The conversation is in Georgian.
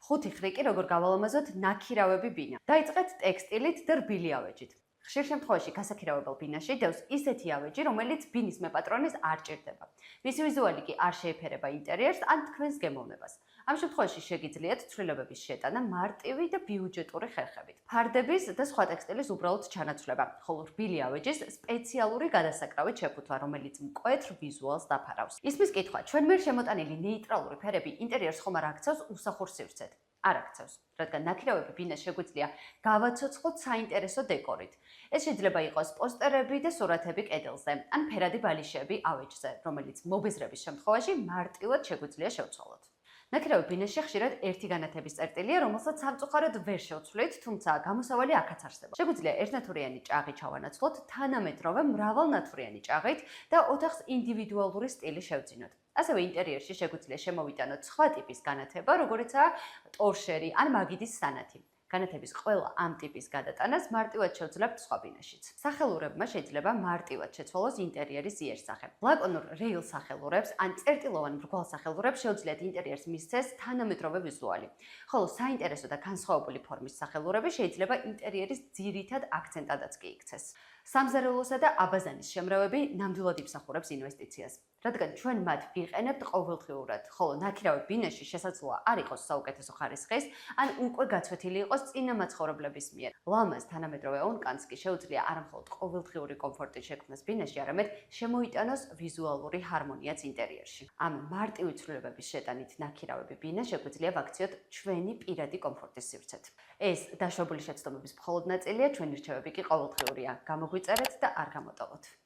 5 ხრი კი როგორ გავალამაზოთ ნაქირავები ბინა. დაიწყეთ ტექსტილით და რბილი ავეჯით. ხშირ შემთხვევაში გასაქირავებელ ბინაში დევს ისეთი ავეჯი, რომელიც ბინის მეპატრონის არ ჭირდება. მისი ვიზუალი კი არ შეეფერება ინტერიერს ან თქვენს გემოვნებას. ამ შემთხვევაში შეგიძლიათ ცვლილებების შეტანა მარტივი და ბიუჯეტური ხერხებით. ფარდების და სხვა ტექსტილის უბრალოდ ჩანაცვლება, ხოლო რბილი ავეჯის სპეციალური გადასაკრავით შეფუთვა, რომელიც მკვეთრ ვიზუალს დაფარავს. ისმის კითხვა, ჩვენ მიერ შემოტანილი ნეიტრალური ფერები ინტერიერს ხომ არ აქცევს უსახურ სივრცედ? არ აქცევს, რადგან ნაქირავები ბინას შეგვიძლია გავაცოცხლოთ საინტერესო დეკორით. ეს შეიძლება იყოს პოსტერები და სურათები კედელზე, ან ფერადი ბალიშები ავეჯზე, რომელიც მობეზრების შემთხვევაში მარტივად შეგვიძლია შევცვალოთ. ნაქირავი ბინაში ხშირად ერთი განათების წერტილია, რომელსაც სამწუხაროდ ვერ შევცვლით, თუმცა გამოსავალი აქაც არსებობს. შეგვიძლია ერთნათურიანი ჭაღი ჩავანაცვლოთ თანამედროვე მრავალნათურიანი ჭაღით და ოთახს ინდივიდუალური სტილი შევძინოთ. ასევე ინტერიერში შეგვიძლია შემოვიტანოთ სხვა ტიპის განათება, როგორიცაა ტორშერი ან მაგიდის სანათი. განათების ყველა ამ ტიპის გადატანას მარტივად შევძლებთ სხვა ბინაშიც. სახელურებმა შეიძლება მარტივად შეცვალოს ინტერიერის იერსახე. ლაკონურ რეილ სახელურებს ან წერტილოვან მრგვალ სახელურებს შეუძლიათ ინტერიერს მისცეს თანამედროვე ვიზუალი. ხოლო საინტერესო და განსხვავებული ფორმის სახელურები შეიძლება ინტერიერის ძირითად აქცენტადაც კი იქცეს. სამზარეულოსა და აბაზანის შემრევები ნამდვილად იმსახურებს ინვესტიციას, რადგან ჩვენ მათ ვიყენებთ ყოველდღიურად, ხოლო ნაქირავი ბინაში შესაძლოა არ იყოს საუკეთესო ხარისხის, ან უკვე გაცვეთილი იყოს წინა მაცხოვრებლების მიერ. ლამაზ თანამედროვე ონკანს კი შეუძლია არამხოლოდ ყოველდღიური კომფორტი შექმნას ბინაში, არამედ შემოიტანოს ვიზუალური ჰარმონიაც ინტერიერში. ამ მარტივი ცვლილებების შეტანით ნაქირავები ბინა შეგვიძლია ვაქციოთ ჩვენი პირადი კომფორტის სივრცეთ. ეს დაშვებული შეცდომების მხოლოდ ნაწილია, ჩვენი რჩევები კი ყოველდღიურია. გამოგვიწერეთ და არ გამოტოვოთ.